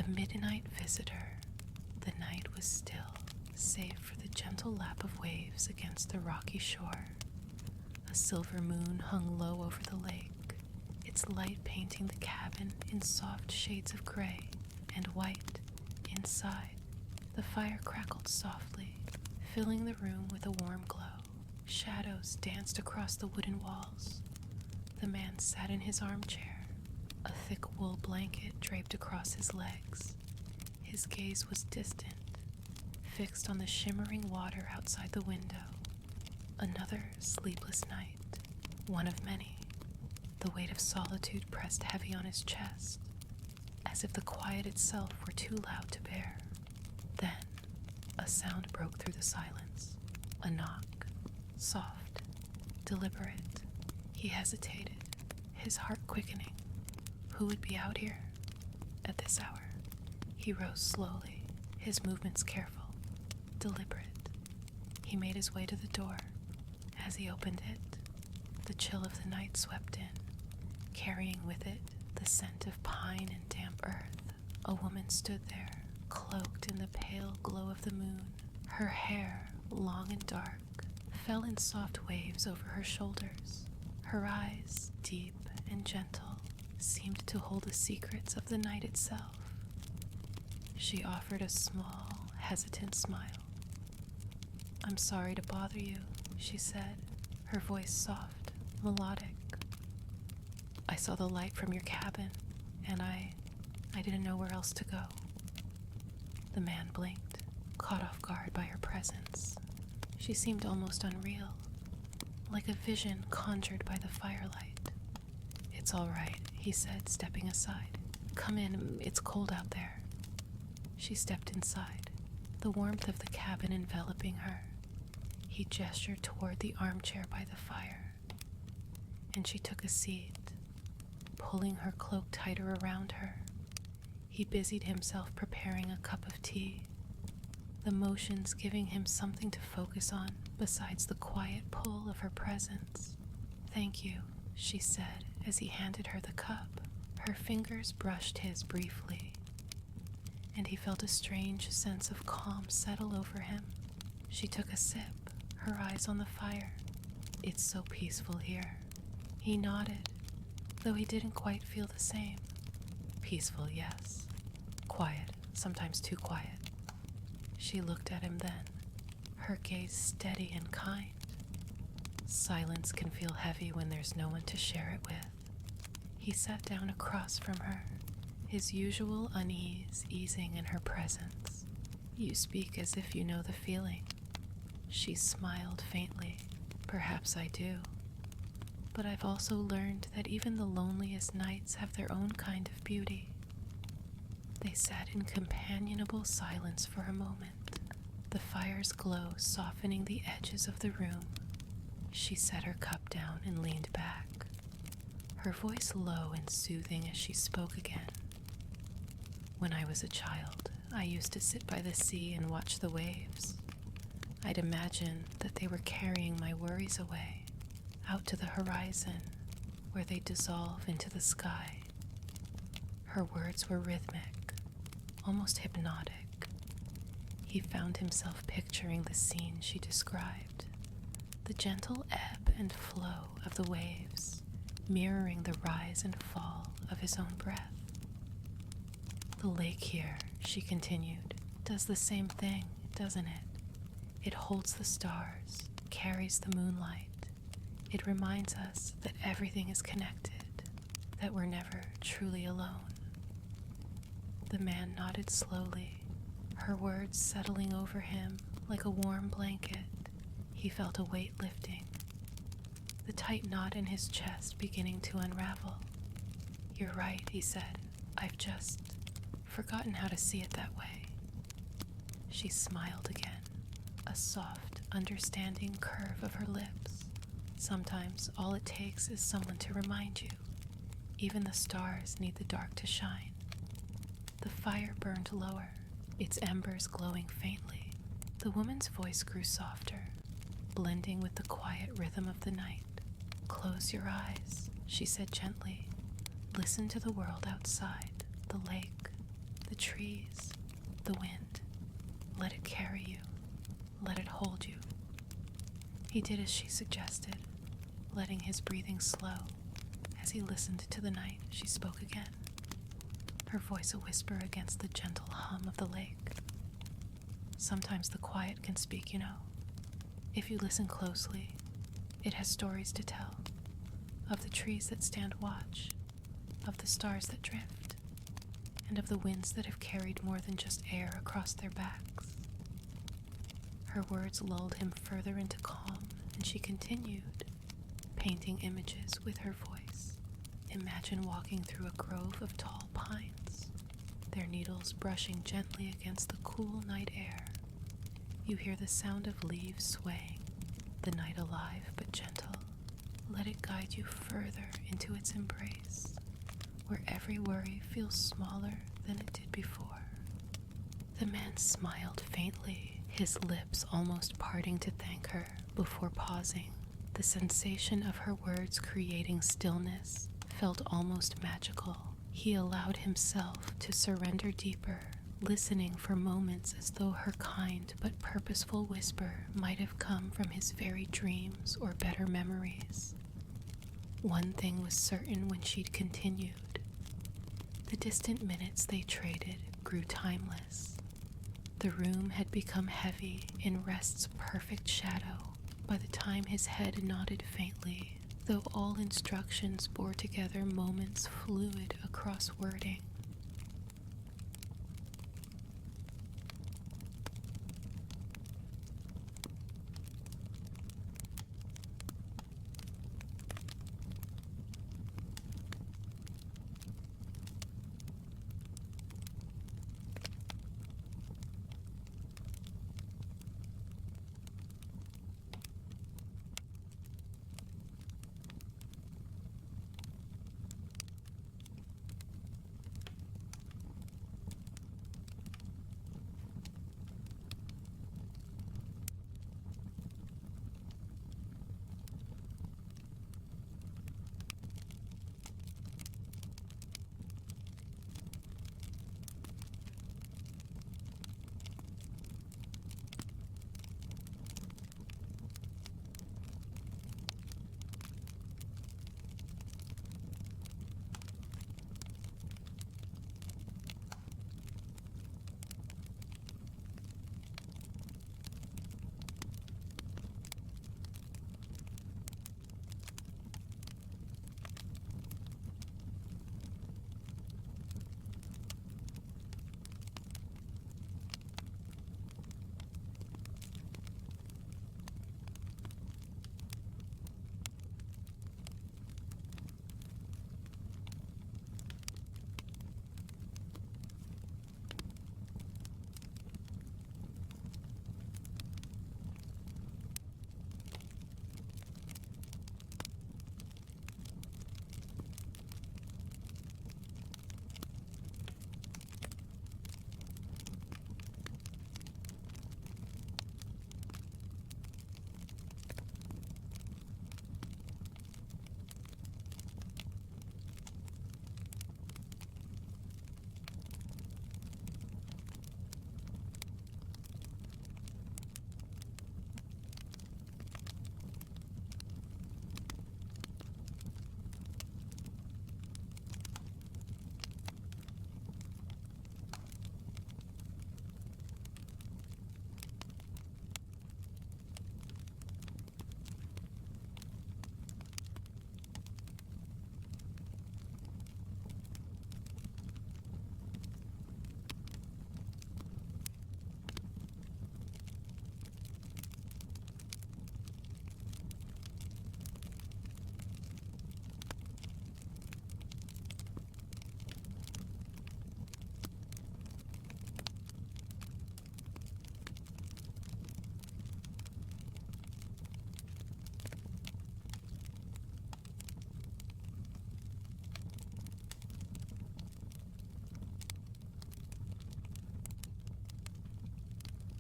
The midnight visitor. The night was still, save for the gentle lap of waves against the rocky shore. A silver moon hung low over the lake, its light painting the cabin in soft shades of gray and white. Inside, the fire crackled softly, filling the room with a warm glow. Shadows danced across the wooden walls. The man sat in his armchair, a thick wool blanket draped across his legs. His gaze was distant, fixed on the shimmering water outside the window. Another sleepless night, one of many. The weight of solitude pressed heavy on his chest, as if the quiet itself were too loud to bear. Then, a sound broke through the silence. A knock, soft, deliberate. He hesitated, his heart quickening. Who would be out here at this hour? He rose slowly, his movements careful, deliberate. He made his way to the door. As he opened it, the chill of the night swept in, carrying with it the scent of pine and damp earth. A woman stood there, cloaked in the pale glow of the moon. Her hair, long and dark, fell in soft waves over her shoulders. Her eyes, deep and gentle, seemed to hold the secrets of the night itself. She offered a small, hesitant smile. "I'm sorry to bother you," she said, her voice soft, melodic. "I saw the light from your cabin, and I didn't know where else to go." The man blinked, caught off guard by her presence. She seemed almost unreal, like a vision conjured by the firelight. "It's all right," he said, stepping aside. "Come in, it's cold out there." She stepped inside, the warmth of the cabin enveloping her. He gestured toward the armchair by the fire, and she took a seat, pulling her cloak tighter around her. He busied himself preparing a cup of tea, the motions giving him something to focus on besides the quiet pull of her presence. "Thank you," she said as he handed her the cup. Her fingers brushed his briefly, and he felt a strange sense of calm settle over him. She took a sip, her eyes on the fire. "It's so peaceful here." He nodded, though he didn't quite feel the same. "Peaceful, yes. Quiet, sometimes too quiet." She looked at him then, her gaze steady and kind. Silence can feel heavy when there's no one to share it with. He sat down across from her, his usual unease easing in her presence. "You speak as if you know the feeling." She smiled faintly. "Perhaps I do. But I've also learned that even the loneliest nights have their own kind of beauty." They sat in companionable silence for a moment, the fire's glow softening the edges of the room. She set her cup down and leaned back, her voice low and soothing as she spoke again. "When I was a child, I used to sit by the sea and watch the waves. I'd imagine that they were carrying my worries away, out to the horizon, where they dissolve into the sky." Her words were rhythmic, almost hypnotic. He found himself picturing the scene she described, the gentle ebb and flow of the waves, mirroring the rise and fall of his own breath. "The lake here," she continued, "does the same thing, doesn't it? It holds the stars, carries the moonlight. It reminds us that everything is connected, that we're never truly alone." The man nodded slowly, her words settling over him like a warm blanket. He felt a weight lifting, the tight knot in his chest beginning to unravel. "You're right," he said. "I've just forgotten how to see it that way." She smiled again, a soft, understanding curve of her lips. "Sometimes all it takes is someone to remind you. Even the stars need the dark to shine." The fire burned lower, its embers glowing faintly. The woman's voice grew softer, blending with the quiet rhythm of the night. "Close your eyes," she said gently. "Listen to the world outside, the lake, the the trees, the wind. Let it carry you. Let it hold you. He did as she suggested, letting his breathing slow. As he listened to the night, she spoke again, her voice a whisper against the gentle hum of the lake. Sometimes the quiet can speak, you know. If you listen closely, it has stories to tell, of the trees that stand watch, of the stars that drift, and of the winds that have carried more than just air across their backs. Her words lulled him further into calm, and she continued, painting images with her voice. Imagine walking through a grove of tall pines, their needles brushing gently against the cool night air. You hear the sound of leaves swaying, the night alive but gentle. Let it guide you further into its embrace, where every worry feels smaller than it did before. The man smiled faintly, his lips almost parting to thank her before pausing. The sensation of her words creating stillness felt almost magical. He allowed himself to surrender deeper, listening for moments as though her kind but purposeful whisper might have come from his very dreams or better memories. One thing was certain when she'd continued. The distant minutes they traded grew timeless. The room had become heavy in rest's perfect shadow by the time his head nodded faintly, though all instructions bore together moments fluid across wording.